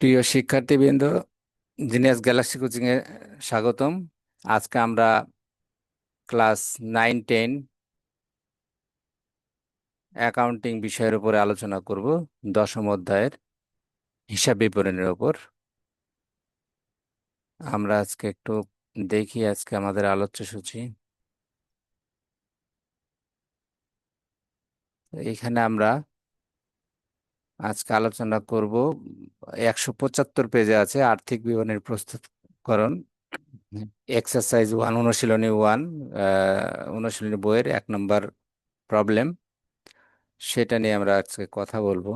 প্রিয় শিক্ষার্থীবৃন্দ, genius Galaxy coaching এ স্বাগতম। আজকে আমরা ক্লাস 9-10 অ্যাকাউন্টিং বিষয়ের উপরে আলোচনা করব। দশম অধ্যায়ের হিসাব বিবরণীর উপর আমরা আজকে একটু দেখি আজকে আমাদের আলোচ্য সূচি। এইখানে আমরা আজকে আলোচনা করব 175 পেজে আছে আর্থিক বিবরণীর প্রস্তুতকরণ, এক্সারসাইজ 1, অনুশীলনী 1, অনুশীলনী বইয়ের 1 নম্বর প্রবলেম। সেটা নিয়ে আমরা আজকে কথা বলবো।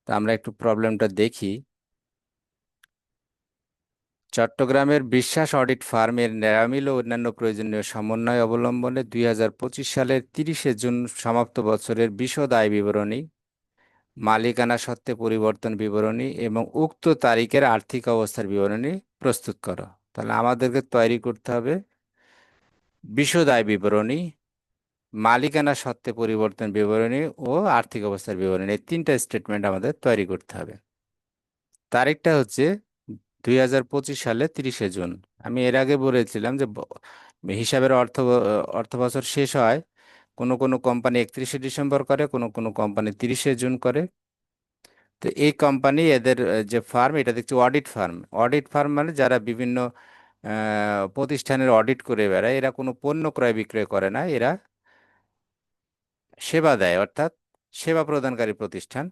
তা আমরা একটু প্রবলেমটা দেখি। চট্টগ্রামের বিশ্বাস অডিট ফার্মের ন্যায়ামিল ও অন্যান্য প্রয়োজনীয় সমন্বয় অবলম্বনে 2025 সালের 30শে জুন সমাপ্ত বছরের বিশদ আয় বিবরণী, মালিকানা সত্ত্বে পরিবর্তন বিবরণী এবং উক্ত তারিখের আর্থিক অবস্থার বিবরণী প্রস্তুত করো। তাহলে আমাদেরকে তৈরি করতে হবে বিশদ আয় বিবরণী, মালিকানা সত্ত্বে পরিবর্তন বিবরণী ও আর্থিক অবস্থার বিবরণী। এই তিনটা স্টেটমেন্ট আমাদের তৈরি করতে হবে। তারিখটা হচ্ছে 2025 সালে 30শে জুন। আমি এর আগে বলেছিলাম যে হিসাবের অর্থ বছর শেষ হয়, কোনো কোনো কোম্পানি 31শে ডিসেম্বর করে, কোনো কোনো কোম্পানি 30শে জুন করে। তো এই কোম্পানি এদের যে ফার্ম, এটা দেখছি অডিট ফার্ম। অডিট ফার্ম মানে যারা বিভিন্ন প্রতিষ্ঠানের অডিট করে বেড়ায়। এরা কোনো পণ্য ক্রয় বিক্রয় করে না, এরা সেবা দেয়, অর্থাৎ সেবা প্রদানকারী প্রতিষ্ঠান।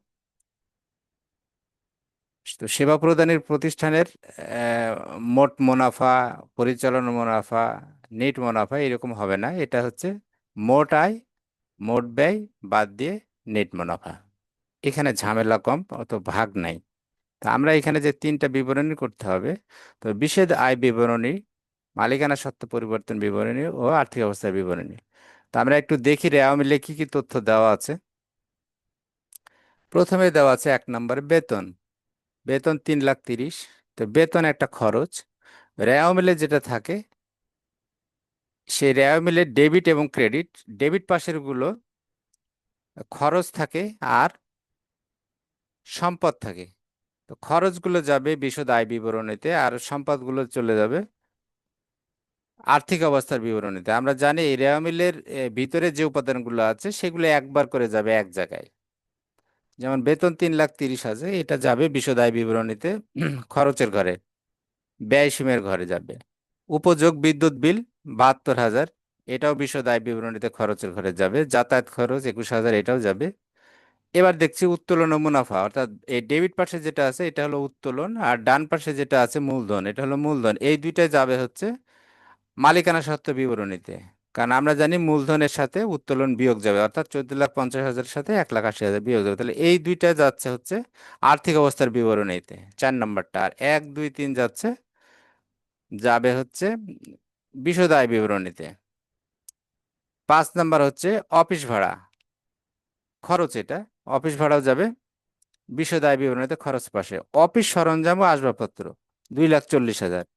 তো সেবা প্রদানের প্রতিষ্ঠানের আহ, মোট মুনাফা, পরিচালনা মুনাফা, নেট মুনাফা এরকম হবে না। এটা হচ্ছে মোট আয়, মোট ব্যয় বাদ দিয়ে নেট মুনাফা। এখানে ঝামেলা কম, অত ভাগ নাই। তা আমরা এখানে যে তিনটা বিবরণী করতে হবে, তো বিশদ আয় বিবরণী, মালিকানা সত্ত্ব পরিবর্তন বিবরণী ও আর্থিক অবস্থার বিবরণী। তা আমরা একটু দেখি রেওয়া মিলে কি কি তথ্য দেওয়া আছে। প্রথমে দেওয়া আছে 1 নম্বরে বেতন। বেতন 3,30,000। তো বেতন একটা খরচ। রেওয়া মিলে যেটা থাকে, সেই রেওয়া মিলে ডেবিট এবং ক্রেডিট, ডেবিট পাশের গুলো খরচ থাকে আর সম্পদ থাকে। তো খরচগুলো যাবে বিশদ আয় বিবরণীতে, আর সম্পদগুলো চলে যাবে আর্থিক অবস্থার বিবরণীতে। আমরা জানি এই রেওয়া মিলের ভিতরে যে উপাদানগুলো আছে সেগুলো একবার করে যাবে এক জায়গায়। যেমন বেতন 3,30,000 এটা যাবে বিশদ আয় বিবরণীতে খরচের ঘরে, ব্যয় সীমের ঘরে যাবে। উপযোগ বিদ্যুৎ বিল 72,000, এটাও বিশদ আয় বিবরণীতে খরচের ঘরে যাবে। যাতায়াত খরচ 21,000, এটাও যাবে। এবার দেখছি উত্তোলন ও মুনাফা, অর্থাৎ এই ডেবিট পাশে যেটা আছে এটা হলো উত্তোলন, আর ডান পাশে যেটা আছে মূলধন, এটা হলো মূলধন। এই দুইটাই যাবে হচ্ছে মালিকানা সত্ত্ব বিবরণীতে। কারণ আমরা জানি মূলধনের সাথে উত্তোলন বিয়োগ যাবে, অর্থাৎ 14,50,000 সাথে 1,80,000 বিয়োগ যাবে। তাহলে এই দুইটা যাচ্ছে হচ্ছে আর্থিক অবস্থার বিবরণীতে, 4 নম্বরটা। আর 1, 2, 3 যাবে হচ্ছে বিশদ আয় বিবরণীতে। 5 নম্বর হচ্ছে অফিস ভাড়া, খরচ। এটা অফিস ভাড়াও যাবে বিশদ আয় বিবরণীতে খরচ পাশে। অফিস সরঞ্জাম ও আসবাবপত্র 2,40,000।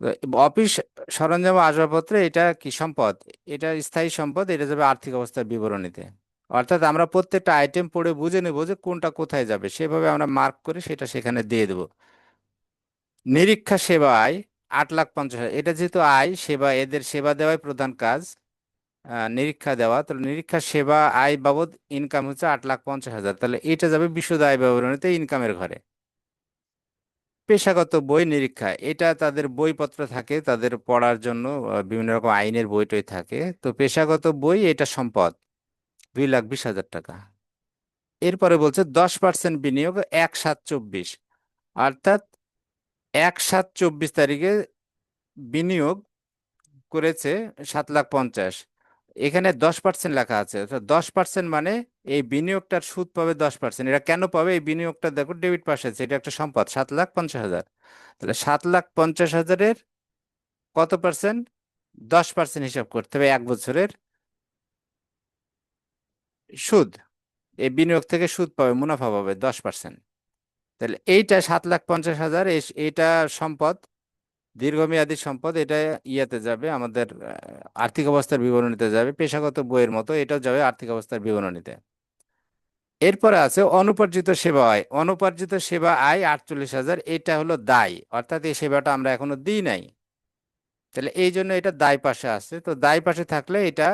তো অফিস সরঞ্জাম ও আসবাবপত্র এটা কি সম্পদ? এটা স্থায়ী সম্পদ, এটা যাবে আর্থিক অবস্থার বিবরণীতে। অর্থাৎ আমরা প্রত্যেকটা আইটেম পড়ে বুঝে নেব যে কোনটা কোথায় যাবে, সেভাবে আমরা মার্ক করে সেটা সেখানে দিয়ে দেব। নিরীক্ষা সেবা আয় 8,50,000। এটা যেহেতু আয়, সেবা, এদের সেবা দেওয়াই প্রধান কাজ, নিরীক্ষা দেওয়া। তাহলে নিরীক্ষা সেবা আয় বাবদ ইনকাম হচ্ছে 8,50,000। তাহলে এটা যাবে বিশদ আয় বিবরণীতে ইনকামের ঘরে। পেশাগত বই নিরীক্ষা, এটা তাদের বইপত্র থাকে তাদের পড়ার জন্য, বিভিন্ন রকম আইনের বই টই থাকে। তো পেশাগত বই এটা সম্পদ, 2,20,000 টাকা। এরপরে বলছে 10% বিনিয়োগ 1/7/24, অর্থাৎ 1/7/24 তারিখে বিনিয়োগ করেছে 7,50,000। এখানে 10% লেখা আছে, অর্থাৎ 10% মানে এই বিনিয়োগটার সুদ পাবে 10%। এটা কেন পাবে? এই বিনিয়োগটা দেখো ডেবিট পাশে আছে, এটা একটা সম্পদ 7,50,000। তাহলে 7,50,000-এর কত পার্সেন্ট? 10% হিসাব করতে হবে 1 বছরের সুদ। এই বিনিয়োগ থেকে সুদ পাবে, মুনাফা পাবে 10%। তাহলে এইটা 7,50,000, এইটা সম্পদ, দীর্ঘমেয়াদী সম্পদ। এটা ইয়াতে যাবে আমাদের আর্থিক অবস্থার বিবরণীতে যাবে। পেশাগত বইয়ের মতো এটাও যাবে আর্থিক অবস্থার বিবরণীতে। এরপরে আছে অনুপার্জিত সেবা আয়। অনুপার্জিত সেবা আয় 48,000, এটা হলো দায়, অর্থাৎ এই সেবাটা আমরা এখনো দিই নাই। তাহলে এই জন্য এটা দায় পাশে আছে। তো দায় পাশে থাকলে এটা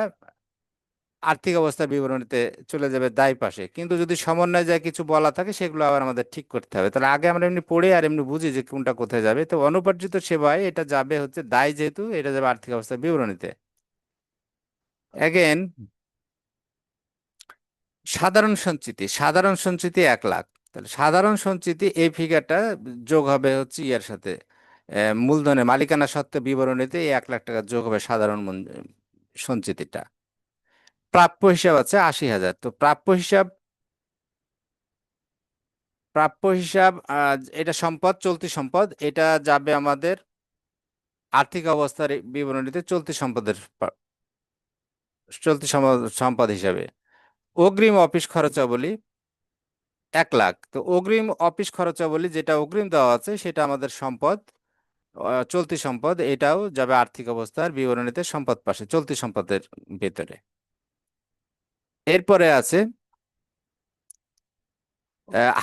আর্থিক অবস্থা বিবরণীতে চলে যাবে দায় পাশে। কিন্তু যদি সমন্বয় যায় কিছু বলা থাকে সেগুলো আবার আমাদের ঠিক করতে হবে। তাহলে আগে আমরা এমনি পড়ে আর এমনি বুঝি যে কোনটা কোথায় যাবে। তো অনুপার্জিত সেবায় এটা যাবে হচ্ছে দায়, যেহেতু এটা যাবে আর্থিক অবস্থা বিবরণীতে। এগেন, সাধারণ সঞ্চিতি। সাধারণ সঞ্চিতি 1 লাখ। তাহলে সাধারণ সঞ্চিতি এই ফিগারটা যোগ হবে হচ্ছে ইয়ার সাথে, মূলধনে মালিকানা সত্ত্বে বিবরণীতে এই 1 লাখ টাকা যোগ হবে সাধারণ সঞ্চিতিটা। প্রাপ্য হিসাব আছে 80,000। তো প্রাপ্য হিসাব এটা সম্পদ, চলতি সম্পদ, এটা যাবে আমাদের আর্থিক অবস্থার বিবরণীতে চলতি সম্পদের চলতি সম্পদ হিসাবে। অগ্রিম অফিস খরচাবলী 1 লাখ। তো অগ্রিম অফিস খরচাবলী যেটা অগ্রিম দেওয়া আছে সেটা আমাদের সম্পদ, চলতি সম্পদ, এটাও যাবে আর্থিক অবস্থার বিবরণীতে সম্পদ পাশে, চলতি সম্পদের ভিতরে। এরপরে আছে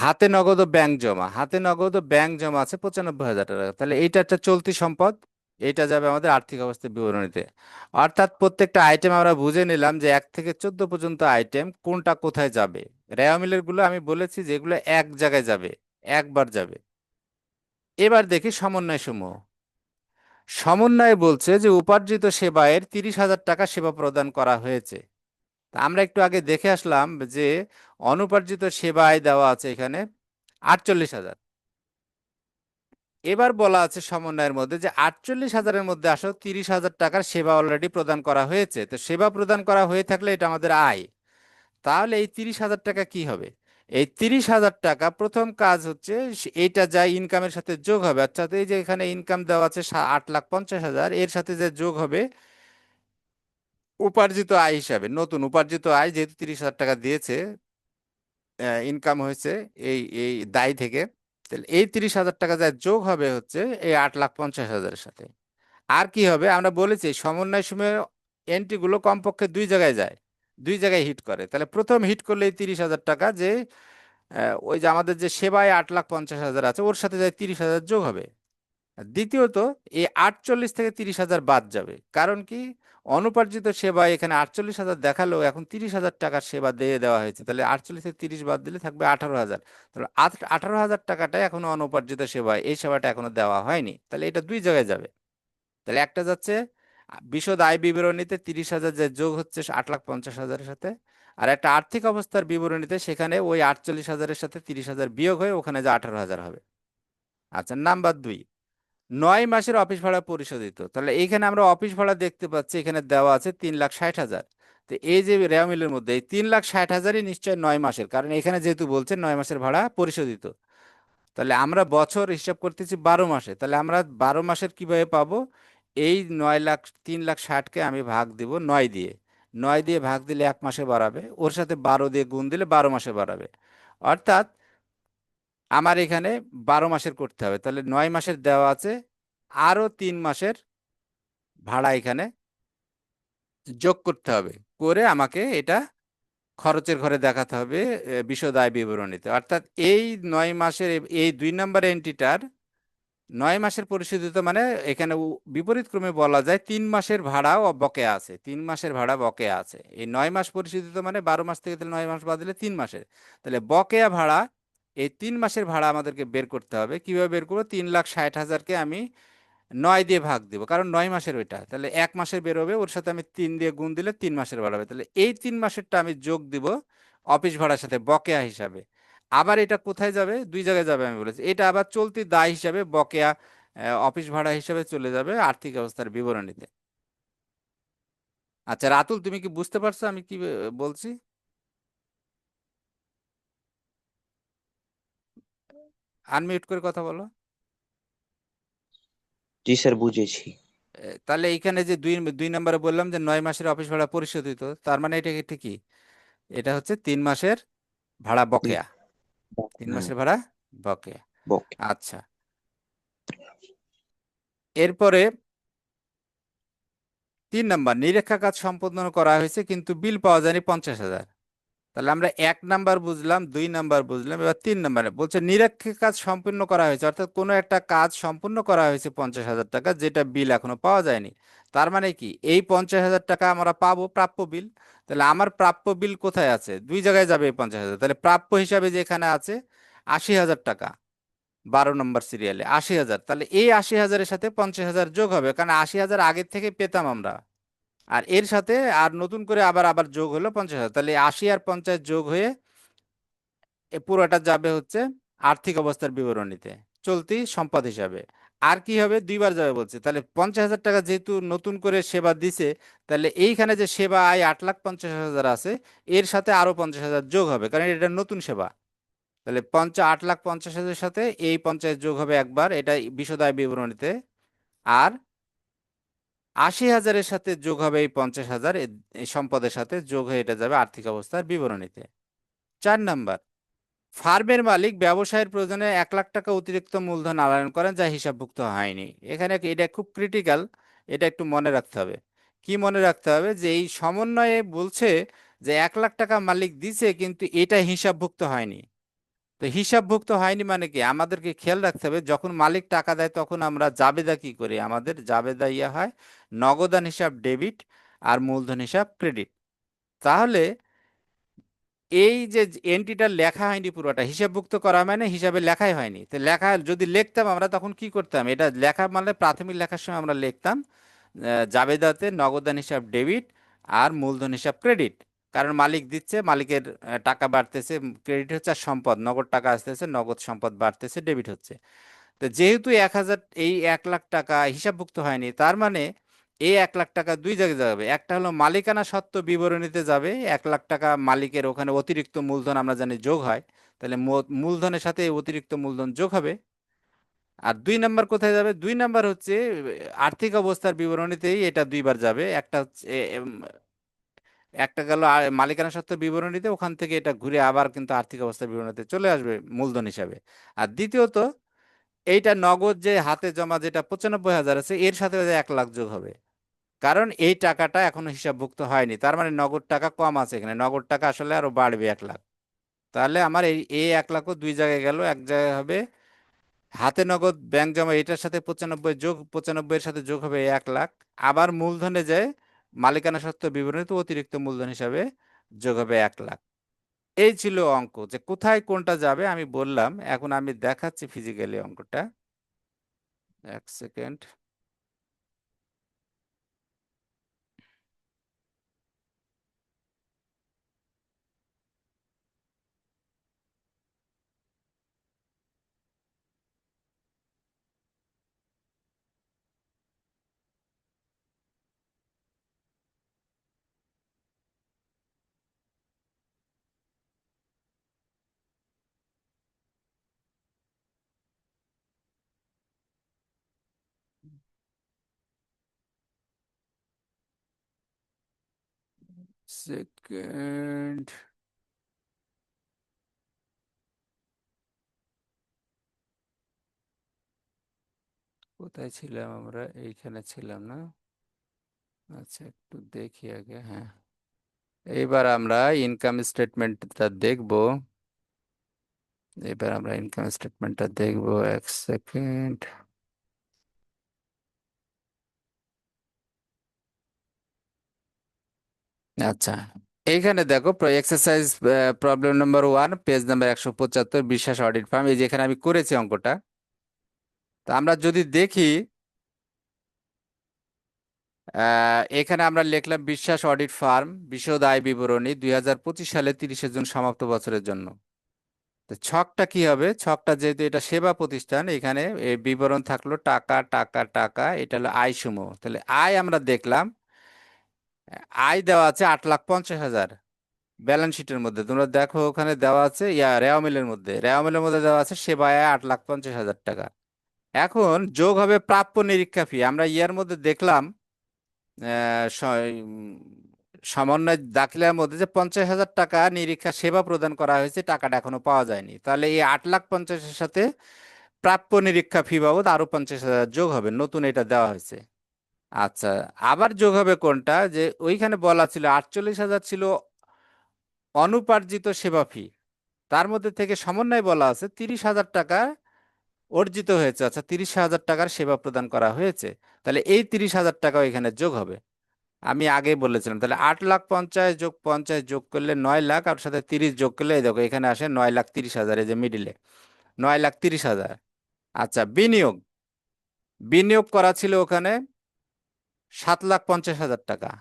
হাতে নগদ ও ব্যাংক জমা। হাতে নগদ ও ব্যাংক জমা আছে 95,000 টাকা। তাহলে এইটা একটা চলতি সম্পদ, এটা যাবে আমাদের আর্থিক অবস্থা বিবরণীতে। অর্থাৎ প্রত্যেকটা আইটেম আমরা বুঝে নিলাম যে 1 থেকে 14 পর্যন্ত আইটেম কোনটা কোথায় যাবে। রেওয়া মিলের গুলো আমি বলেছি যেগুলো এক জায়গায় যাবে, একবার যাবে। এবার দেখি সমন্বয় সমূহ। সমন্বয় বলছে যে উপার্জিত সেবায়ের 30,000 টাকা সেবা প্রদান করা হয়েছে। তা আমরা একটু আগে দেখে আসলাম যে অনুপার্জিত সেবায় দেওয়া আছে এখানে 48,000। এবার বলা আছে সমন্বয়ের মধ্যে যে 48,000-এর মধ্যে আসো 30,000 টাকার সেবা অলরেডি প্রদান করা হয়েছে। তো সেবা প্রদান করা হয়ে থাকলে এটা আমাদের আয়। তাহলে এই 30,000 টাকা কি হবে? এই 30,000 টাকা প্রথম কাজ হচ্ছে এইটা যা ইনকামের সাথে যোগ হবে। আচ্ছা, তো এই যে এখানে ইনকাম দেওয়া আছে 8,50,000, এর সাথে যে যোগ হবে উপার্জিত আয় হিসাবে, নতুন উপার্জিত আয়, যেহেতু 30,000 টাকা দিয়েছে, ইনকাম হয়েছে এই এই দায় থেকে। তাহলে এই 30,000 টাকা যা যোগ হবে হচ্ছে এই 8,50,000-এর সাথে। আর কি হবে? আমরা বলেছি সমন্বয় সময় এন্ট্রি গুলো কমপক্ষে দুই জায়গায় যায়, দুই জায়গায় হিট করে। তাহলে প্রথম হিট করলে এই 30,000 টাকা যে ওই যে আমাদের যে সেবায় 8,50,000 আছে ওর সাথে যায় 30,000 যোগ হবে। আর দ্বিতীয়ত, এই 48 থেকে 30,000 বাদ যাবে। কারণ কি? অনুপার্জিত সেবা এখানে 48,000 দেখালেও এখন 30,000 টাকার সেবা দিয়ে দেওয়া হয়েছে। তাহলে 48 থেকে 30 বাদ দিলে থাকবে 18,000। তাহলে 18,000 টাকাটা এখনো অনুপার্জিত সেবা, এই সেবাটা এখনো দেওয়া হয়নি। তাহলে এটা দুই জায়গায় যাবে। তাহলে একটা যাচ্ছে বিশদ আয় বিবরণীতে 30,000 যে যোগ হচ্ছে 8,50,000-এর সাথে, আর একটা আর্থিক অবস্থার বিবরণীতে সেখানে ওই 48,000-এর সাথে 30,000 বিয়োগ হয়ে ওখানে যে 18,000 হবে। আচ্ছা, নাম্বার 2, 9 মাসের অফিস ভাড়া পরিশোধিত। তাহলে এইখানে আমরা অফিস ভাড়া দেখতে পাচ্ছি এখানে দেওয়া আছে 3,60,000। তো এই যে রেওয়া মিলের মধ্যে এই 3,60,000-ই নিশ্চয় 9 মাসের, কারণ এখানে যেহেতু বলছে 9 মাসের ভাড়া পরিশোধিত। তাহলে আমরা বছর হিসাব করতেছি 12 মাসে। তাহলে আমরা 12 মাসের কিভাবে পাবো? এই 9 লাখ, 3,60,000-কে আমি ভাগ দিব 9 দিয়ে। 9 দিয়ে ভাগ দিলে 1 মাসে বাড়াবে, ওর সাথে 12 দিয়ে গুণ দিলে 12 মাসে বাড়াবে। অর্থাৎ আমার এখানে 12 মাসের করতে হবে। তাহলে 9 মাসের দেওয়া আছে, আরো 3 মাসের ভাড়া এখানে যোগ করতে হবে, করে আমাকে এটা খরচের ঘরে দেখাতে হবে বিশদ আয় বিবরণীতে। অর্থাৎ এই 9 মাসের এই 2 নম্বর এন্ট্রিটার 9 মাসের পরিশোধিত মানে এখানে বিপরীত ক্রমে বলা যায় 3 মাসের ভাড়াও বকেয়া আছে, 3 মাসের ভাড়া বকেয়া আছে। এই 9 মাস পরিশোধিত মানে 12 মাস থেকে তাহলে 9 মাস বাদ দিলে 3 মাসের। তাহলে বকেয়া ভাড়া, এই 3 মাসের ভাড়া আমাদেরকে বের করতে হবে। কিভাবে বের করবো? 3,60,000-কে আমি 9 দিয়ে ভাগ দিব, কারণ 9 মাসের ওইটা। তাহলে 1 মাসের বেরোবে, ওর সাথে আমি 3 দিয়ে গুণ দিলে 3 মাসের বাড়াবে। তাহলে এই 3 মাসেরটা আমি যোগ দিব অফিস ভাড়ার সাথে বকেয়া হিসাবে। আবার এটা কোথায় যাবে? দুই জায়গায় যাবে আমি বলেছি। এটা আবার চলতি দায় হিসাবে বকেয়া অফিস ভাড়া হিসাবে চলে যাবে আর্থিক অবস্থার বিবরণীতে। আচ্ছা রাতুল, তুমি কি বুঝতে পারছো আমি কি বলছি? আনমিউট করে কথা বলো। জি স্যার, বুঝেছি। তাহলে এইখানে যে দুই দুই নম্বরে বললাম যে 9 মাসের অফিস ভাড়া পরিশোধিত, তার মানে এটা এটা কি? এটা হচ্ছে 3 মাসের ভাড়া বকেয়া। 3 মাসের ভাড়া বকেয়া। বকে। আচ্ছা, এরপরে 3 নম্বর, নিরীক্ষা কাজ সম্পাদন করা হয়েছে কিন্তু বিল পাওয়া যায়নি 50,000। তাহলে আমরা 1 নাম্বার বুঝলাম, 2 নাম্বার বুঝলাম, এবার 3 নাম্বারে বলছে নিরীক্ষিত কাজ সম্পূর্ণ করা হয়েছে, অর্থাৎ কোনো একটা কাজ সম্পূর্ণ করা হয়েছে 50,000 টাকা, যেটা বিল এখনো পাওয়া যায়নি। তার মানে কি, এই 50,000 টাকা আমরা পাবো প্রাপ্য বিল। তাহলে আমার প্রাপ্য বিল কোথায় আছে? দুই জায়গায় যাবে এই 50,000। তাহলে প্রাপ্য হিসাবে যেখানে আছে 80,000 টাকা, 12 নম্বর সিরিয়ালে 80,000, তাহলে এই 80,000-এর সাথে 50,000 যোগ হবে, কারণ 80,000 আগের থেকে পেতাম আমরা। আর এর সাথে আর নতুন করে আবার আবার যোগ হলো 50,000, তাহলে 80 আর 50 যোগ হয়ে এ পুরোটা যাবে হচ্ছে আর্থিক অবস্থার বিবরণীতে, চলতি সম্পদ হিসাবে। আর কি হবে? দুইবার যাবে বলছে, তাহলে 50,000 টাকা যেহেতু নতুন করে সেবা দিছে, তাহলে এইখানে যে সেবা আয় 8,50,000 আছে, এর সাথে আরো 50,000 যোগ হবে, কারণ এটা নতুন সেবা। তাহলে 8,50,000-এর সাথে এই 50 যোগ হবে একবার, এটা বিশদ আয় বিবরণীতে। আর 80,000-এর সাথে যোগ হবে এই 50,000, এই সম্পদের সাথে যোগ হয়ে এটা যাবে আর্থিক অবস্থার বিবরণীতে। 4 নাম্বার, ফার্মের মালিক ব্যবসায়ের প্রয়োজনে 1,00,000 টাকা অতিরিক্ত মূলধন আহরণ করেন, যা হিসাবভুক্ত হয়নি। এখানে এটা খুব ক্রিটিক্যাল, এটা একটু মনে রাখতে হবে। কি মনে রাখতে হবে? যে এই সমন্বয়ে বলছে যে 1,00,000 টাকা মালিক দিছে, কিন্তু এটা হিসাবভুক্ত হয়নি। তো হিসাবভুক্ত হয়নি মানে কি, আমাদেরকে খেয়াল রাখতে হবে, যখন মালিক টাকা দেয় তখন আমরা জাবেদা কি করি? আমাদের জাবেদা ইয়ে হয় নগদান হিসাব ডেবিট আর মূলধন হিসাব ক্রেডিট। তাহলে এই যে এন্ট্রিটা লেখা হয়নি, পুরোটা হিসাবভুক্ত করা মানে হিসাবে লেখাই হয়নি। তো লেখা যদি লিখতাম আমরা, তখন কি করতাম? এটা লেখা মানে প্রাথমিক লেখার সময় আমরা লিখতাম জাবেদাতে নগদান হিসাব ডেবিট আর মূলধন হিসাব ক্রেডিট। কারণ মালিক দিচ্ছে, মালিকের টাকা বাড়তেছে, ক্রেডিট হচ্ছে, আর সম্পদ নগদ টাকা আসতেছে, নগদ সম্পদ বাড়তেছে, ডেবিট হচ্ছে। তো যেহেতু 1,000, এই 1,00,000 টাকা হিসাবভুক্ত হয়নি, তার মানে এই 1,00,000 টাকা দুই জায়গায় যাবে। একটা হলো মালিকানা সত্ত্ব বিবরণীতে যাবে 1,00,000 টাকা, মালিকের ওখানে অতিরিক্ত মূলধন আমরা জানি যোগ হয়, তাহলে মূলধনের সাথে এই অতিরিক্ত মূলধন যোগ হবে। আর 2 নাম্বার কোথায় যাবে? 2 নাম্বার হচ্ছে আর্থিক অবস্থার বিবরণীতেই এটা দুইবার যাবে। একটা হচ্ছে একটা গেল মালিকানা সত্ত্ব বিবরণীতে, ওখান থেকে এটা ঘুরে আবার কিন্তু আর্থিক অবস্থার বিবরণীতে চলে আসবে মূলধন হিসাবে। আর দ্বিতীয়ত, এইটা নগদ যে হাতে জমা যেটা 95,000 আছে, এর সাথে ওই যে 1,00,000 যোগ হবে, কারণ এই টাকাটা এখনো হিসাবভুক্ত হয়নি। তার মানে নগদ টাকা কম আছে এখানে, নগদ টাকা আসলে আরো বাড়বে 1,00,000। তাহলে আমার এই 1,00,000-ও দুই জায়গায় গেল, এক জায়গায় হবে হাতে নগদ ব্যাংক জমা, এটার সাথে 95 যোগ 95 এর সাথে যোগ হবে 1,00,000, আবার মূলধনে যায় মালিকানা সত্ত্ব বিবরণীতে অতিরিক্ত মূলধন হিসাবে যোগ হবে 1,00,000। এই ছিল অঙ্ক, যে কোথায় কোনটা যাবে আমি বললাম। এখন আমি দেখাচ্ছি ফিজিক্যালি অঙ্কটা, 1 সেকেন্ড। সেকেন্ড, কোথায় ছিলাম আমরা? এইখানে ছিলাম না? আচ্ছা, একটু দেখি আগে। হ্যাঁ, এইবার আমরা ইনকাম স্টেটমেন্টটা দেখব। এবার আমরা ইনকাম স্টেটমেন্টটা দেখব, 1 সেকেন্ড। আচ্ছা, এইখানে দেখো exercise problem number 1, page number 175, বিশ্বাস অডিট ফার্ম, এই যেখানে আমি করেছি অঙ্কটা। তো আমরা যদি দেখি, এখানে আমরা লিখলাম বিশ্বাস অডিট ফার্ম বিশদ আয় বিবরণী 2025 সালে 30 জুন সমাপ্ত বছরের জন্য। তো ছকটা কি হবে? ছকটা যেহেতু এটা সেবা প্রতিষ্ঠান, এখানে এই বিবরণ থাকলো টাকা টাকা টাকা, এটা হলো আয় সমূহ। তাহলে আয় আমরা দেখলাম, আয় দেওয়া আছে 8,50,000 ব্যালেন্স শিটের মধ্যে। তোমরা দেখো ওখানে দেওয়া আছে, রেওয়া মিলের মধ্যে, রেওয়া মিলের মধ্যে দেওয়া আছে সেবা আয় 8,50,000 টাকা। এখন যোগ হবে প্রাপ্য নিরীক্ষা ফি। আমরা ইয়ার মধ্যে দেখলাম সমন্বয় দাখিলার মধ্যে যে 50,000 টাকা নিরীক্ষা সেবা প্রদান করা হয়েছে, টাকাটা এখনো পাওয়া যায়নি। তাহলে এই 8,50,000-এর সাথে প্রাপ্য নিরীক্ষা ফি বাবদ আরো 50,000 যোগ হবে, নতুন এটা দেওয়া হয়েছে। আচ্ছা, আবার যোগ হবে কোনটা? যে ওইখানে বলা ছিল 48,000 ছিল অনুপার্জিত সেবা ফি, তার মধ্যে থেকে সমন্বয় বলা আছে 30,000 টাকা অর্জিত হয়েছে, আচ্ছা 30,000 টাকার সেবা প্রদান করা হয়েছে, তাহলে এই 30,000 টাকাও এখানে যোগ হবে। আমি আগে বলেছিলাম, তাহলে 8,50,000 যোগ 50 যোগ করলে 9 লাখ, আর সাথে 30 যোগ করলে এই দেখো এখানে আসে 9,30,000, এই যে মিডিলে 9,30,000। আচ্ছা, বিনিয়োগ, বিনিয়োগ করা ছিল ওখানে 7,50,000 টাকা।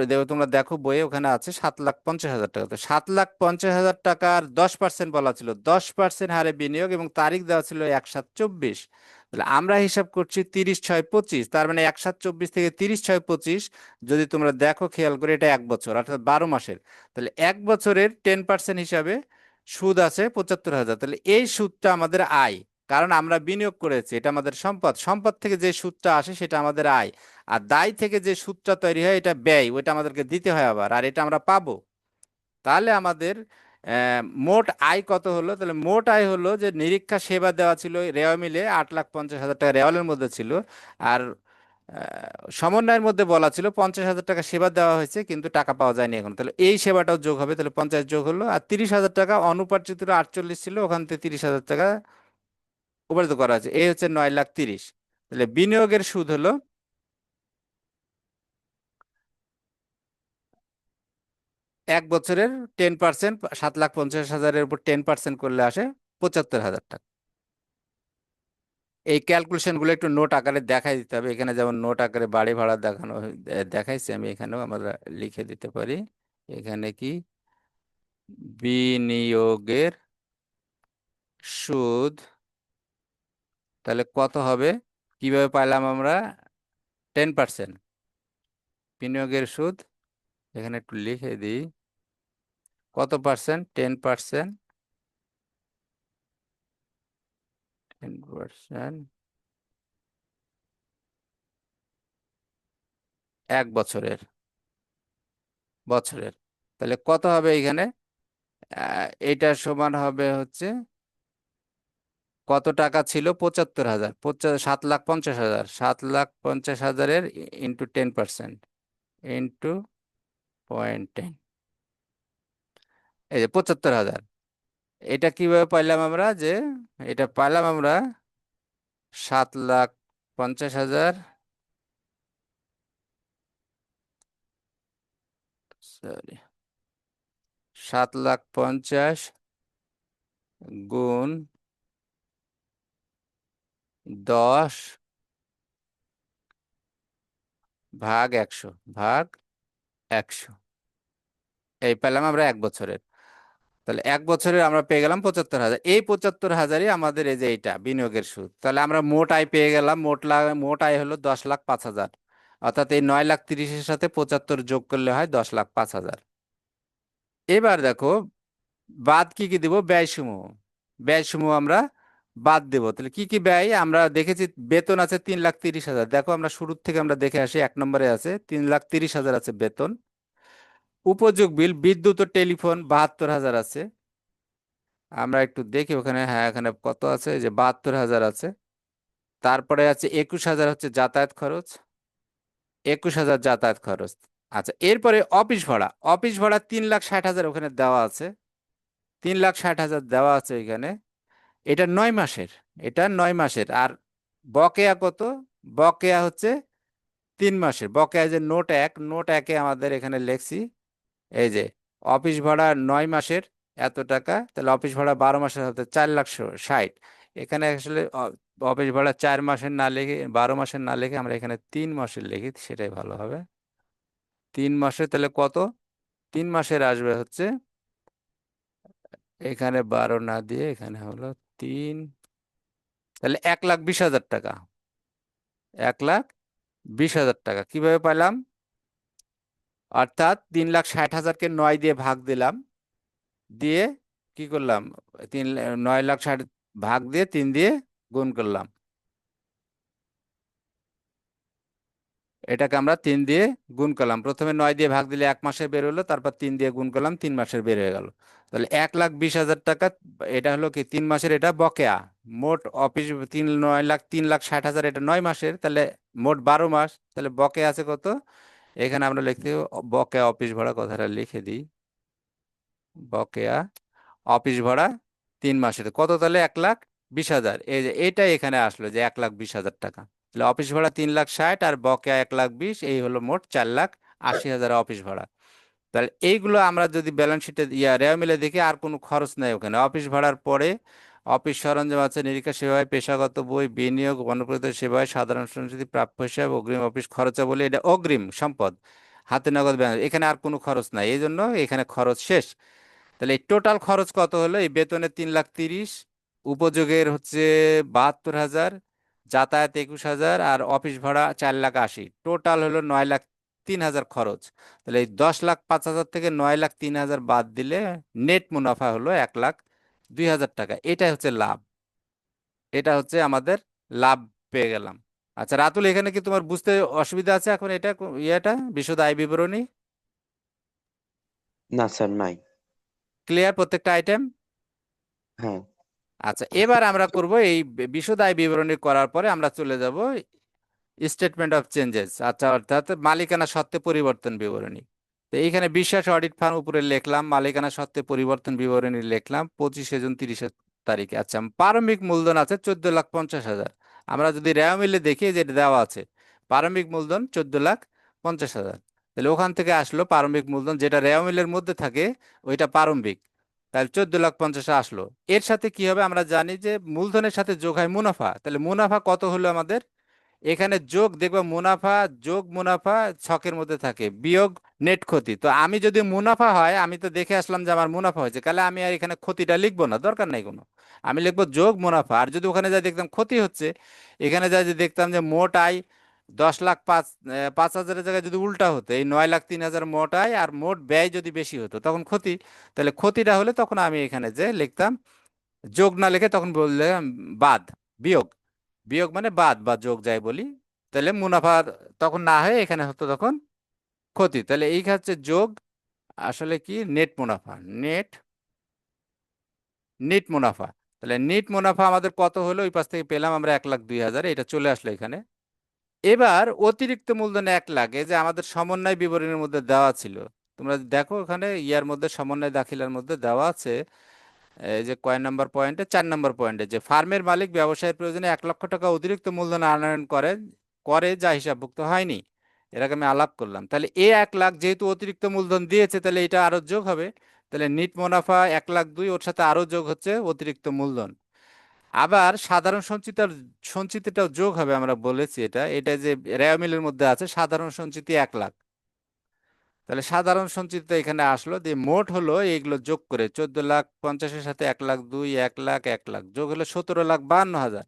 দেখো, তোমরা দেখো বইয়ে ওখানে আছে 7,50,000 টাকা। তো 7,50,000 টাকার 10% বলা ছিল, 10% হারে বিনিয়োগ, এবং তারিখ দেওয়া ছিল 1/7/24। তাহলে আমরা হিসাব করছি 30/6/25, তার মানে 1/7/24 থেকে 30/6/25 যদি তোমরা দেখো খেয়াল করে, এটা 1 বছর অর্থাৎ 12 মাসের। তাহলে 1 বছরের 10% হিসাবে সুদ আছে 75,000। তাহলে এই সুদটা আমাদের আয়, কারণ আমরা বিনিয়োগ করেছি, এটা আমাদের সম্পদ, সম্পদ থেকে যে সুদটা আসে সেটা আমাদের আয়। আর দায় থেকে যে সুদটা তৈরি হয় এটা ব্যয়, ওইটা আমাদেরকে দিতে হয় আবার, আর এটা আমরা পাবো। তাহলে আমাদের মোট আয় কত হলো? তাহলে মোট আয় হলো যে নিরীক্ষা সেবা দেওয়া ছিল রেওয়া মিলে 8,50,000 টাকা রেওয়ালের মধ্যে ছিল, আর সমন্বয়ের মধ্যে বলা ছিল 50,000 টাকা সেবা দেওয়া হয়েছে কিন্তু টাকা পাওয়া যায়নি এখন, তাহলে এই সেবাটাও যোগ হবে, তাহলে 50 যোগ হলো। আর 30,000 টাকা অনুপার্জিত 48 ছিল, ওখান থেকে 30,000 টাকা উপার্জিত করা হয়েছে, এই হচ্ছে 9,30,000। তাহলে বিনিয়োগের সুদ হলো 1 বছরের 10%, 7,50,000-এর উপর 10% করলে আসে 75,000 টাকা। এই ক্যালকুলেশন গুলো একটু নোট আকারে দেখাই দিতে হবে, এখানে যেমন নোট আকারে বাড়ি ভাড়া দেখানো দেখাইছি, আমি এখানেও আমরা লিখে দিতে পারি। এখানে কি বিনিয়োগের সুদ, তাহলে কত হবে, কিভাবে পাইলাম আমরা? 10% বিনিয়োগের সুদ, এখানে একটু লিখে দিই, কত পার্সেন্ট? 10%, 10% 1 বছরের, বছরের, তাহলে কত হবে এখানে? এটা সমান হবে হচ্ছে, কত টাকা ছিল? 75,000, 7,50,000, 7,50,000-এর ইন্টু 10%, ইন্টু 0.10, এই যে 75,000। এটা কিভাবে পাইলাম আমরা? যে এটা পাইলাম আমরা 7,50,000, সরি, 7,50,000 গুণ 10 ভাগ 100, ভাগ 100, এই পেলাম আমরা 1 বছরের। তাহলে 1 বছরে আমরা পেয়ে গেলাম 75,000, এই 75,000-ই আমাদের এই যে এইটা বিনিয়োগের সুদ। তাহলে আমরা মোট আয় পেয়ে গেলাম, মোট আয় হলো 10,05,000, অর্থাৎ এই 9,30,000-এর সাথে 75 যোগ করলে হয় 10,05,000। এবার দেখো বাদ কি কি দিব? ব্যয়সমূহ, ব্যয়সমূহ আমরা বাদ দেব। তাহলে কি কি ব্যয় আমরা দেখেছি? বেতন আছে 3,30,000, দেখো আমরা শুরুর থেকে আমরা দেখে আসি, 1 নম্বরে আছে 3,30,000 আছে বেতন। উপযোগ বিল, বিদ্যুৎ ও টেলিফোন 72,000 আছে। আমরা একটু দেখি ওখানে, হ্যাঁ এখানে কত আছে, এই যে 72,000 আছে। তারপরে আছে 21,000 হচ্ছে যাতায়াত খরচ, 21,000 যাতায়াত খরচ। আচ্ছা, এরপরে অফিস ভাড়া, অফিস ভাড়া 3,60,000 ওখানে দেওয়া আছে, 3,60,000 দেওয়া আছে এখানে। এটা 9 মাসের, এটা 9 মাসের। আর বকেয়া কত? বকেয়া হচ্ছে 3 মাসের বকেয়া, যে নোট 1, নোট 1-এ আমাদের এখানে লেখছি, এই যে অফিস ভাড়া 9 মাসের এত টাকা, তাহলে অফিস ভাড়া 12 মাসের হতে 4,60,000। এখানে আসলে অফিস ভাড়া 4 মাসের না লিখে, 12 মাসের না লিখে আমরা এখানে 3 মাসের লিখি, সেটাই ভালো হবে। 3 মাসের, তাহলে কত? 3 মাসের আসবে হচ্ছে, এখানে 12 না দিয়ে এখানে হলো 3, তাহলে 1,20,000 টাকা। 1,20,000 টাকা কিভাবে পেলাম? অর্থাৎ 3,60,000-কে 9 দিয়ে ভাগ দিলাম, দিয়ে কি করলাম? 9,60,000 ভাগ দিয়ে 3 দিয়ে গুণ করলাম, এটাকে আমরা 3 দিয়ে গুণ করলাম। প্রথমে 9 দিয়ে ভাগ দিলে 1 মাসের বের হলো, তারপর 3 দিয়ে গুণ করলাম, 3 মাসের বের হয়ে গেল। তাহলে 1,20,000 টাকা, এটা হলো কি 3 মাসের, এটা বকেয়া। মোট অফিস 3,60,000, এটা 9 মাসের, তাহলে মোট 12 মাস, তাহলে বকেয়া আছে কত? এখানে আমরা লিখতে হবে বকেয়া অফিস ভাড়া, কথাটা লিখে দিই, বকেয়া অফিস ভাড়া 3 মাসের কত, তাহলে 1,20,000। এই যে এটাই এখানে আসলো যে 1,20,000 টাকা। তাহলে অফিস ভাড়া 3,60,000 আর বকেয়া 1,20,000, এই হলো মোট 4,80,000 অফিস ভাড়া। তাহলে এইগুলো আমরা যদি ব্যালেন্স শিটে রেওয়া মিলে দেখি, আর কোনো খরচ নাই ওখানে। অফিস ভাড়ার পরে অফিস সরঞ্জাম আছে, নিরীক্ষা সেবায়, পেশাগত বই, বিনিয়োগ, গণপ্রজাতন্ত্র সেবায়, সাধারণ সঞ্চিতি, প্রাপ্য হিসাব, অগ্রিম অফিস খরচা বলে, এটা অগ্রিম সম্পদ, হাতে নগদ ব্যাংক, এখানে আর কোনো খরচ নাই, এই জন্য এখানে খরচ শেষ। তাহলে এই টোটাল খরচ কত হলো? এই বেতনে 3,30,000, উপযোগের হচ্ছে 72,000, যাতায়াত 21,000, আর অফিস ভাড়া 4,80,000, টোটাল হলো 9,03,000 খরচ। তাহলে এই 10,05,000 থেকে 9,03,000 বাদ দিলে নেট মুনাফা হলো 1,02,000 টাকা। এটাই হচ্ছে লাভ, এটা হচ্ছে আমাদের লাভ পেয়ে গেলাম। আচ্ছা রাতুল, এখানে কি তোমার বুঝতে অসুবিধা আছে এখন? এটা ইয়েটা বিশদ আয় বিবরণী না স্যার, নাই। ক্লিয়ার প্রত্যেকটা আইটেম? হ্যাঁ। আচ্ছা, এবার আমরা করব এই বিশদ আয় বিবরণী করার পরে আমরা চলে যাব স্টেটমেন্ট অফ চেঞ্জেস। আচ্ছা, অর্থাৎ মালিকানা সত্ত্বে পরিবর্তন বিবরণী। তো এইখানে বিশ্বাস অডিট ফার্ম উপরে লিখলাম, মালিকানা সত্ত্বে পরিবর্তন বিবরণী লিখলাম 25 জুন 30 তারিখে। আচ্ছা, প্রারম্ভিক মূলধন আছে 14,50,000। আমরা যদি রেওয়া মিলে দেখি যে এটা দেওয়া আছে প্রারম্ভিক মূলধন 14,50,000। তাহলে ওখান থেকে আসলো প্রারম্ভিক মূলধন, যেটা রেওয়া মিলের মধ্যে থাকে ওইটা প্রারম্ভিক, তাহলে 14,50,000 আসলো। এর সাথে কি হবে? আমরা জানি যে মূলধনের সাথে যোগ হয় মুনাফা। তাহলে মুনাফা কত হলো আমাদের? এখানে যোগ দেখবো মুনাফা, যোগ মুনাফা ছকের মধ্যে থাকে, বিয়োগ নেট ক্ষতি। তো আমি যদি মুনাফা হয়, আমি তো দেখে আসলাম যে আমার মুনাফা হয়েছে, তাহলে আমি আর এখানে ক্ষতিটা লিখবো না, দরকার নাই কোনো। আমি লিখবো যোগ মুনাফা। আর যদি ওখানে যাই দেখতাম ক্ষতি হচ্ছে, এখানে যাই যে দেখতাম যে মোট আয় 10,05,000 জায়গায় যদি উল্টা হতো, এই 9,03,000 মোট আয় আর মোট ব্যয় যদি বেশি হতো তখন ক্ষতি। তাহলে ক্ষতিটা হলে তখন আমি এখানে যে লিখতাম যোগ না লিখে তখন বললাম বাদ, বিয়োগ। বিয়োগ মানে বাদ বা যোগ যাই বলি। তাহলে মুনাফা তখন না হয়ে এখানে হতো তখন ক্ষতি। তাহলে এই হচ্ছে যোগ, আসলে কি নেট মুনাফা, নেট নেট মুনাফা। তাহলে নেট মুনাফা আমাদের কত হলো? ওই পাশ থেকে পেলাম আমরা 1,02,000, এটা চলে আসলো এখানে। এবার অতিরিক্ত মূলধন 1,00,000, যে আমাদের সমন্বয় বিবরণীর মধ্যে দেওয়া ছিল। তোমরা দেখো ওখানে ইয়ার মধ্যে সমন্বয় দাখিলার মধ্যে দেওয়া আছে, এই যে কয় নাম্বার পয়েন্টে, 4 নম্বর পয়েন্টে, যে ফার্মের মালিক ব্যবসায়ের প্রয়োজনে 1,00,000 টাকা অতিরিক্ত মূলধন আনয়ন করে করে যা হিসাবভুক্ত হয়নি। এর আগে আমি আলাপ করলাম। তাহলে এ 1,00,000 যেহেতু অতিরিক্ত মূলধন দিয়েছে, তাহলে এটা আরো যোগ হবে। তাহলে নিট মুনাফা 1,02,000, ওর সাথে আরো যোগ হচ্ছে অতিরিক্ত মূলধন। আবার সাধারণ সঞ্চিতিটাও যোগ হবে, আমরা বলেছি এটা এটা যে রেওয়া মিলের মধ্যে আছে সাধারণ সঞ্চিতি 1,00,000। তাহলে সাধারণ সঞ্চিতি এখানে আসলো, দিয়ে মোট হলো এইগুলো যোগ করে 14,50,000-এর সাথে 1,02,000, 1,00,000, 1,00,000 যোগ হলো 17,52,000।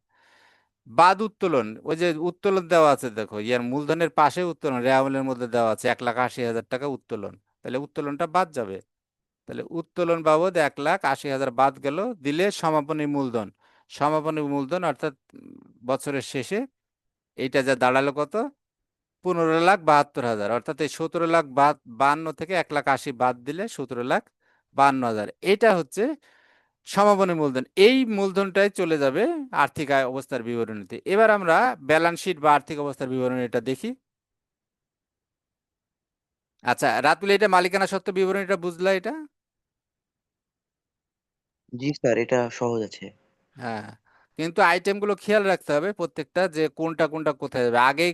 বাদ উত্তোলন, ওই যে উত্তোলন দেওয়া আছে দেখো, ইয়ার মূলধনের পাশে উত্তোলন রেওয়ামিলের মধ্যে দেওয়া আছে 1,80,000 টাকা উত্তোলন। তাহলে উত্তোলনটা বাদ যাবে। তাহলে উত্তোলন বাবদ 1,80,000 বাদ গেল, দিলে সমাপনী মূলধন। সমাপনী মূলধন অর্থাৎ বছরের শেষে এইটা যা দাঁড়ালো কত? 15,72,000। অর্থাৎ এই 17,52,000 থেকে 1,80,000 বাদ দিলে 17,52,000, এটা হচ্ছে সমাপনী মূলধন। এই মূলধনটাই চলে যাবে আর্থিক আয় অবস্থার বিবরণীতে। এবার আমরা ব্যালেন্স শিট বা আর্থিক অবস্থার বিবরণীটা দেখি। আচ্ছা রাতুল, এটা মালিকানা সত্ত্ব বিবরণীটা বুঝলা এটা? জি স্যার, এটা সহজ আছে। হ্যাঁ, কিন্তু আইটেমগুলো খেয়াল রাখতে হবে প্রত্যেকটা, যে কোনটা কোনটা কোথায় যাবে। আগে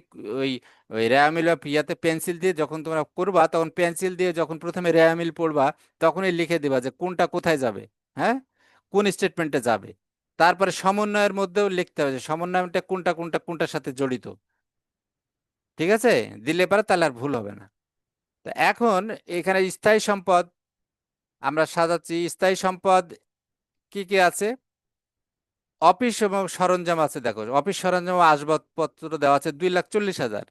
ওই ওই রেয়ামিল বা ইয়াতে পেন্সিল দিয়ে যখন তোমরা করবা, তখন পেন্সিল দিয়ে যখন প্রথমে রেয়ামিল পড়বা তখনই লিখে দিবা যে কোনটা কোথায় যাবে, হ্যাঁ, কোন স্টেটমেন্টে যাবে। তারপরে সমন্বয়ের মধ্যেও লিখতে হবে যে সমন্বয়টা কোনটা কোনটা কোনটার সাথে জড়িত। ঠিক আছে? দিলে পারে তাহলে আর ভুল হবে না। তো এখন এখানে স্থায়ী সম্পদ আমরা সাজাচ্ছি। স্থায়ী সম্পদ কি কি আছে? অফিস এবং সরঞ্জাম আছে, দেখো অফিস সরঞ্জাম ও আসবাবপত্র দেওয়া আছে 2,40,000।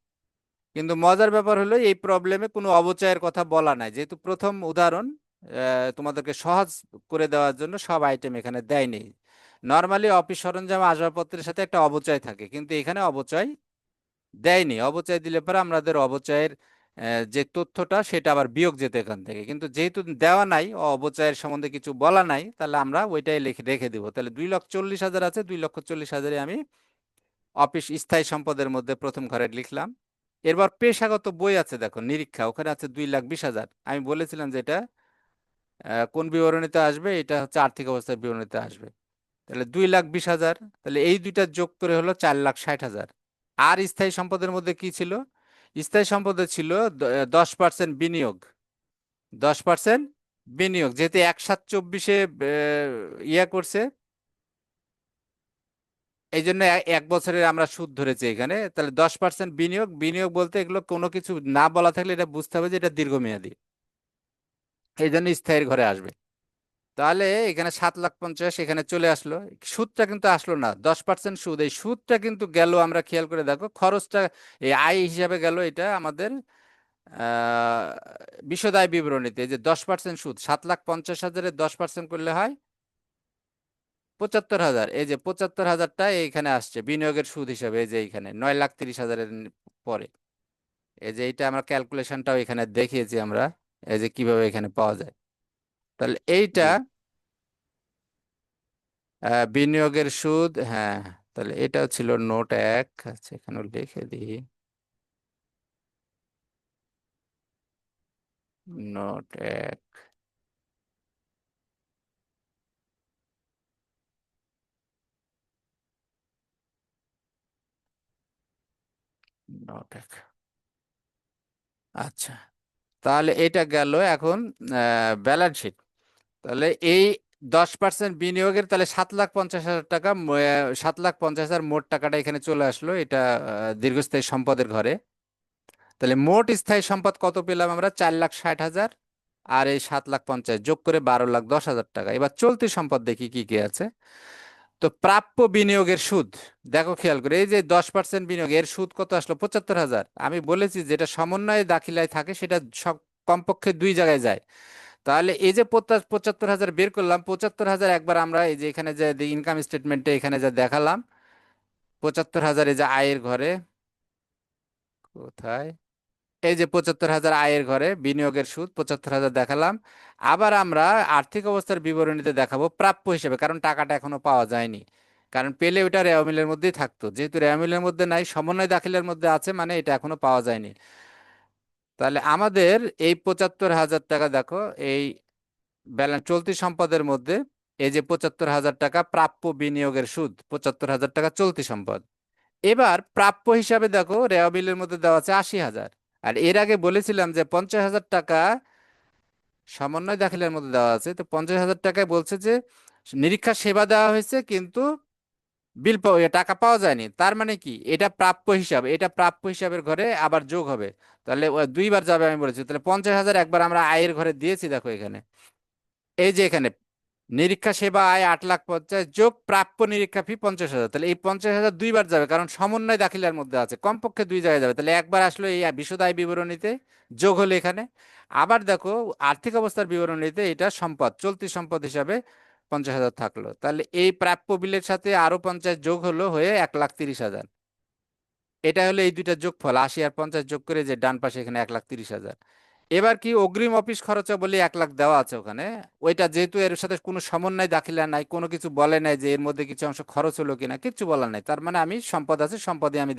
কিন্তু মজার ব্যাপার হলো এই প্রবলেমে কোনো অবচয়ের কথা বলা নাই, যেহেতু প্রথম উদাহরণ তোমাদেরকে সহজ করে দেওয়ার জন্য সব আইটেম এখানে দেয়নি। নর্মালি অফিস সরঞ্জাম আসবাবপত্রের সাথে একটা অবচয় থাকে, কিন্তু এখানে অবচয় দেয়নি। অবচয় দিলে পরে আমাদের অবচয়ের যে তথ্যটা সেটা আবার বিয়োগ যেত এখান থেকে, কিন্তু যেহেতু দেওয়া নাই, অবচয়ের সম্বন্ধে কিছু বলা নাই, তাহলে আমরা ওইটাই লিখে রেখে দিব। তাহলে 2,40,000 আছে, 2,40,000 আমি অফিস স্থায়ী সম্পদের মধ্যে প্রথম ঘরে লিখলাম। এরপর পেশাগত বই আছে, দেখো নিরীক্ষা, ওখানে আছে 2,20,000। আমি বলেছিলাম যে এটা কোন বিবরণীতে আসবে? এটা হচ্ছে আর্থিক অবস্থার বিবরণীতে আসবে। তাহলে 2,20,000, তাহলে এই দুইটা যোগ করে হলো 4,60,000। আর স্থায়ী সম্পদের মধ্যে কি ছিল? স্থায়ী সম্পদে ছিল 10% বিনিয়োগ। 10% বিনিয়োগ, যেহেতু 1/7/24 ইয়া করছে, এই জন্য এক বছরের আমরা সুদ ধরেছি এখানে। তাহলে 10% বিনিয়োগ, বিনিয়োগ বলতে এগুলো কোনো কিছু না বলা থাকলে এটা বুঝতে হবে যে এটা দীর্ঘমেয়াদী, এই জন্য স্থায়ীর ঘরে আসবে। তাহলে এখানে 7,50,000 এখানে চলে আসলো। সুদটা কিন্তু আসলো না, 10% সুদ। এই সুদটা কিন্তু গেল, আমরা খেয়াল করে দেখো, খরচটা এই আয় হিসাবে গেল এটা আমাদের আহ বিশদ আয় বিবরণীতে। এই যে 10% সুদ, 7,50,000-এর 10% করলে হয় 75,000। এই যে 75,000টা এইখানে আসছে বিনিয়োগের সুদ হিসাবে, এই যে এইখানে 9,30,000-এর পরে। এই যে এইটা আমরা ক্যালকুলেশনটাও এখানে দেখিয়েছি আমরা, এই যে কিভাবে এখানে পাওয়া যায়। তাহলে এইটা জি। বিনিয়োগের সুদ, হ্যাঁ। তাহলে এটাও ছিল নোট 1। আচ্ছা, এখানে লিখে দিই, নোট 1, নোট 1। আচ্ছা, তাহলে এটা গেল এখন ব্যালেন্স শিট। তাহলে এই 10% বিনিয়োগের, তাহলে 7,50,000 টাকা, 7,50,000 মোট টাকাটা এখানে চলে আসলো, এটা দীর্ঘস্থায়ী সম্পদের ঘরে। তাহলে মোট স্থায়ী সম্পদ কত পেলাম আমরা? 4,60,000, আর এই 7,50,000 যোগ করে 12,10,000 টাকা। এবার চলতি সম্পদ দেখি কি কি আছে। তো প্রাপ্য বিনিয়োগের সুদ, দেখো খেয়াল করে, এই যে 10% বিনিয়োগ, এর সুদ কত আসলো? 75,000। আমি বলেছি যেটা সমন্বয়ে দাখিলায় থাকে সেটা সব কমপক্ষে দুই জায়গায় যায়। তাহলে এই যে 75,000 বের করলাম, 75,000 একবার আমরা এই যে এখানে যে ইনকাম স্টেটমেন্টে এখানে যা দেখালাম, 75,000 এই যে আয়ের ঘরে, কোথায়, এই যে 75,000 আয়ের ঘরে বিনিয়োগের সুদ 75,000 দেখালাম। আবার আমরা আর্থিক অবস্থার বিবরণীতে দেখাবো প্রাপ্য হিসেবে, কারণ টাকাটা এখনো পাওয়া যায়নি। কারণ পেলে ওটা রেওয়া মিলের মধ্যেই থাকতো, যেহেতু রেওয়া মিলের মধ্যে নাই, সমন্বয় দাখিলের মধ্যে আছে, মানে এটা এখনো পাওয়া যায়নি। তাহলে আমাদের এই 75,000 টাকা দেখো, এই ব্যালেন্স চলতি সম্পদের মধ্যে, এই যে 75,000 টাকা প্রাপ্য বিনিয়োগের সুদ, 75,000 টাকা চলতি সম্পদ। এবার প্রাপ্য হিসাবে দেখো রেওয়া বিলের মধ্যে দেওয়া আছে 80,000। আর এর আগে বলেছিলাম যে 50,000 টাকা সমন্বয় দাখিলের মধ্যে দেওয়া আছে। তো 50,000 টাকায় বলছে যে নিরীক্ষা সেবা দেওয়া হয়েছে কিন্তু টাকা পাওয়া যায়নি। তার মানে কি, এটা প্রাপ্য হিসাব, এটা প্রাপ্য হিসাবের ঘরে আবার যোগ হবে। তাহলে দুইবার যাবে আমি বলেছি। তাহলে 50,000 একবার আমরা আয়ের ঘরে দিয়েছি, দেখো এখানে, এই যে এখানে নিরীক্ষা সেবা আয় 8,50,000 যোগ প্রাপ্য নিরীক্ষা ফি 50,000। তাহলে এই 50,000 দুইবার যাবে, কারণ সমন্বয় দাখিলার মধ্যে আছে, কমপক্ষে দুই জায়গায় যাবে। তাহলে একবার আসলো এই বিশদ আয় বিবরণীতে, যোগ হলো এখানে। আবার দেখো আর্থিক অবস্থার বিবরণীতে এটা সম্পদ, চলতি সম্পদ হিসাবে 50,000 থাকলো। তাহলে এই প্রাপ্য বিলের সাথে আরো 50 যোগ হলো, হয়ে 1,30,000। এটা হলো এই দুইটা যোগফল, 80 আর 50 যোগ করে যে ডান পাশে এখানে 1,30,000। এবার কি অগ্রিম অফিস খরচা বলে 1,00,000 দেওয়া আছে ওখানে। ওইটা যেহেতু এর সাথে কোনো সমন্বয় দাখিলা নাই, কোনো কিছু বলে নাই যে এর মধ্যে কিছু অংশ খরচ হলো কিনা, কিচ্ছু বলা নাই, তার মানে আমি সম্পদ আছে, সম্পদে আমি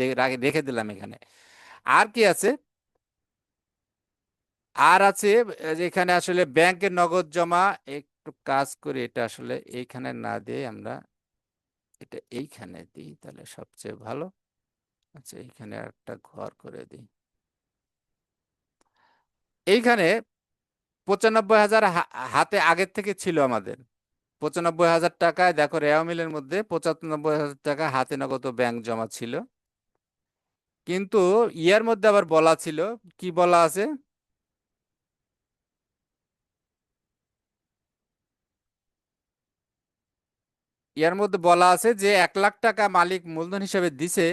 রেখে দিলাম এখানে। আর কি আছে? আর আছে যে এখানে আসলে ব্যাংকের নগদ জমা। একটু কাজ করে এটা আসলে এইখানে না দিয়ে আমরা এটা এইখানে দিই, তাহলে সবচেয়ে ভালো। আচ্ছা, এইখানে একটা ঘর করে দিই। এইখানে 95,000 হাতে আগের থেকে ছিল আমাদের। 95,000 টাকায় দেখো রেওয়া মিলের মধ্যে 95,000 টাকা হাতে নগদ ও ব্যাংক জমা ছিল। কিন্তু ইয়ার মধ্যে আবার বলা ছিল, কি বলা আছে? ইয়ার মধ্যে বলা আছে যে 1,00,000 টাকা মালিক মূলধন হিসেবে দিছে,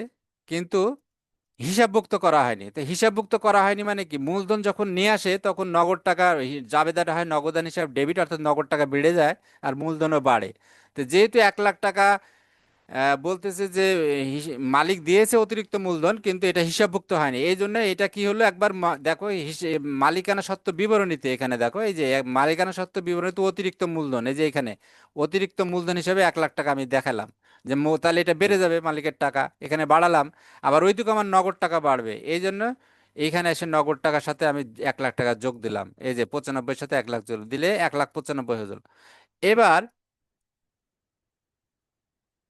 কিন্তু হিসাবভুক্ত করা হয়নি। তো হিসাবভুক্ত করা হয়নি মানে কি, মূলধন যখন নিয়ে আসে তখন নগদ টাকা জাবেদাটা হয় নগদান হিসাব ডেবিট, অর্থাৎ নগদ টাকা বেড়ে যায় আর মূলধনও বাড়ে। তো যেহেতু 1,00,000 টাকা বলতেছে যে মালিক দিয়েছে অতিরিক্ত মূলধন, কিন্তু এটা হিসাবভুক্ত হয়নি, এই জন্য এটা কি হলো, একবার দেখো মালিকানা সত্ত্ব বিবরণীতে, এখানে দেখো এই যে মালিকানা সত্ত্ব বিবরণীতে অতিরিক্ত মূলধন, এই যে এখানে অতিরিক্ত মূলধন হিসেবে 1,00,000 টাকা আমি দেখালাম, যে তাহলে এটা বেড়ে যাবে মালিকের টাকা, এখানে বাড়ালাম, আবার ওইটুকু আমার নগদ টাকা বাড়বে, এই জন্য এইখানে এসে নগদ টাকার সাথে আমি 1 লাখ টাকা যোগ দিলাম, এই যে 95 সাথে 1 লাখ যোগ দিলে 1,95,000 হয়ে গেল। এবার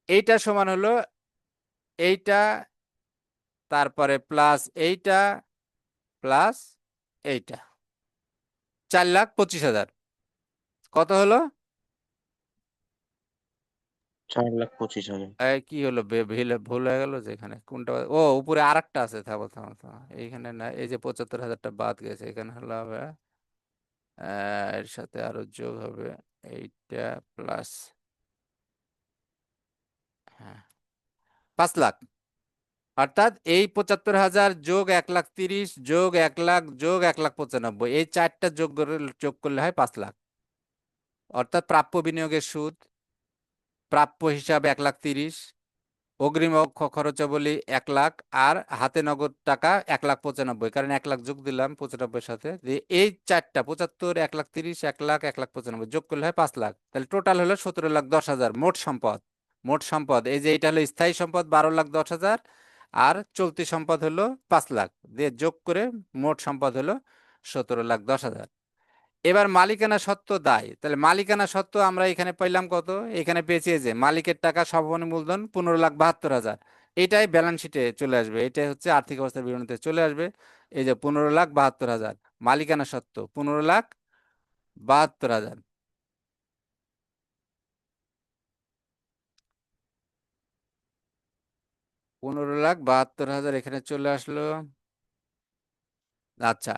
এইটা সমান হলো এইটা, তারপরে প্লাস এইটা, প্লাস এইটা, 4,25,000। কত হলো? 4,25,000। কি হলো, ভুল হয়ে গেল, যে এখানে কোনটা, ও উপরে আরেকটা আছে, থামো থামো থামো, এইখানে না, এই যে 75,000টা বাদ গেছে, এখানে হলো হবে এর সাথে আরো যোগ হবে এইটা, প্লাস, হ্যাঁ, 5 লাখ। অর্থাৎ এই 75,000 যোগ 1,30,000 যোগ 1 লাখ যোগ 1,95,000, এই চারটা যোগ করলে হয় 5 লাখ। অর্থাৎ প্রাপ্য বিনিয়োগের সুদ, প্রাপ্য হিসাব 1,30,000, অগ্রিম খরচাবলী 1 লাখ, আর হাতে নগদ টাকা 1,95,000, কারণ 1 লাখ যোগ দিলাম 95 সাথে, দিয়ে এই চারটা 75, 1,30,000, 1 লাখ, 1,95,000 যোগ করলে হয় 5 লাখ। তাহলে টোটাল হলো 17,10,000 মোট সম্পদ। মোট সম্পদ এই যে এটা হলো স্থায়ী সম্পদ 12,10,000, আর চলতি সম্পদ হলো 5 লাখ, দিয়ে যোগ করে মোট সম্পদ হলো 17,10,000। এবার মালিকানা সত্ত্ব দায়, তাহলে মালিকানা সত্ত্ব আমরা এখানে পাইলাম কত, এখানে পেয়েছি এই যে মালিকের টাকা সমপরিমাণ মূলধন 15,72,000, এটাই ব্যালেন্স শিটে চলে আসবে, এটাই হচ্ছে আর্থিক অবস্থার বিবরণীতে চলে আসবে। এই যে 15,72,000 মালিকানা সত্ত্ব 15,72,000, 15,72,000 এখানে চলে আসলো। আচ্ছা,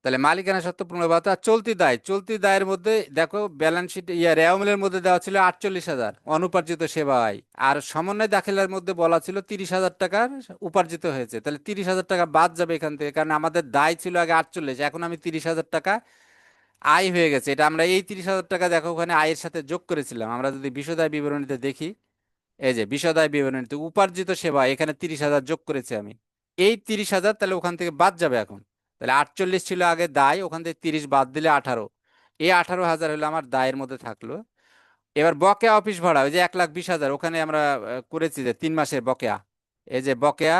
তাহলে মালিকানা সত্ত্ব 15,72, আর চলতি দায়, চলতি দায়ের মধ্যে দেখো ব্যালেন্স শিট রেওয়ামিলের মধ্যে দেওয়া ছিল 48,000 অনুপার্জিত সেবা আয়, আর সমন্বয় দাখিলার মধ্যে বলা ছিল 30,000 টাকার উপার্জিত হয়েছে, তাহলে 30,000 টাকা বাদ যাবে এখান থেকে, কারণ আমাদের দায় ছিল আগে 48, এখন আমি 30,000 টাকা আয় হয়ে গেছে, এটা আমরা এই 30,000 টাকা দেখো ওখানে আয়ের সাথে যোগ করেছিলাম, আমরা যদি বিশদ বিবরণীতে দেখি, এই যে বিশদ বিবরণীতে উপার্জিত সেবা এখানে 30,000 যোগ করেছি আমি, এই 30,000 তাহলে ওখান থেকে বাদ যাবে এখন। তাহলে 48 ছিল আগে দায়, ওখান থেকে 30 বাদ দিলে 18, এই 18,000 হলো আমার দায়ের মধ্যে থাকলো। এবার বকেয়া অফিস ভাড়া, ওই যে 1,20,000 ওখানে আমরা করেছি যে 3 মাসের বকেয়া, এই যে বকেয়া,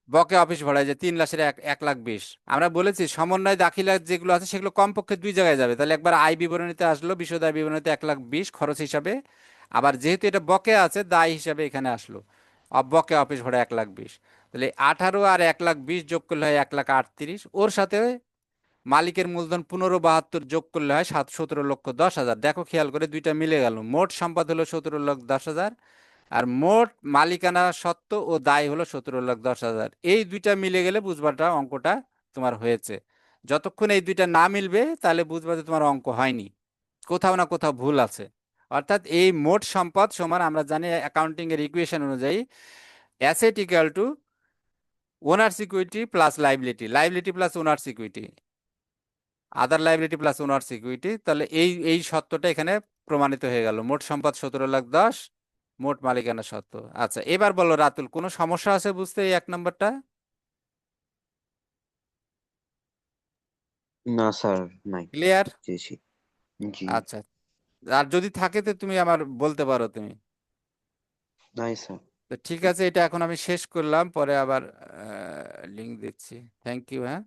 বকেয়া অফিস ভাড়া, এই যে 3 মাসের 1,20,000, আমরা বলেছি সমন্বয় দাখিলা যেগুলো আছে সেগুলো কমপক্ষে 2 জায়গায় যাবে, তাহলে একবার আয় বিবরণীতে আসলো, বিশদ আয় বিবরণীতে 1,20,000 খরচ হিসাবে, আবার যেহেতু এটা বকেয়া আছে দায় হিসাবে এখানে আসলো বকেয়া অফিস ভাড়া 1,20,000, তাহলে 18 আর 1,20,000 যোগ করলে হয় 1,38,000, ওর সাথে মালিকের মূলধন 15,72 যোগ করলে হয় 17,10,000। দেখো খেয়াল করে দুইটা মিলে গেল, মোট সম্পদ হলো 17,10,000, আর মোট মালিকানা সত্ত্ব ও দায় হলো 17,10,000, এই দুইটা মিলে গেলে বুঝবাটা অঙ্কটা তোমার হয়েছে। যতক্ষণ এই দুইটা না মিলবে তাহলে বুঝবা যে তোমার অঙ্ক হয়নি, কোথাও না কোথাও ভুল আছে। অর্থাৎ এই মোট সম্পদ সমান, আমরা জানি অ্যাকাউন্টিং এর ইকুয়েশন অনুযায়ী asset equal to owners equity plus liability, liability plus owners equity, other liability plus owners equity, তাহলে এই সত্যটা এখানে প্রমাণিত হয়ে গেল, মোট সম্পদ 17,10,000, মোট মালিকানা সত্ত্ব। আচ্ছা, এবার বলো রাতুল, কোনো সমস্যা আছে বুঝতে এই 1 নম্বরটা? না স্যার, নাই, ক্লিয়ার? বুঝেছি। জি। আচ্ছা, আর যদি থাকে তো তুমি আমার বলতে পারো তুমি। নাই স্যার। তো ঠিক আছে, এটা এখন আমি শেষ করলাম, পরে আবার লিংক দিচ্ছি। থ্যাংক ইউ, হ্যাঁ।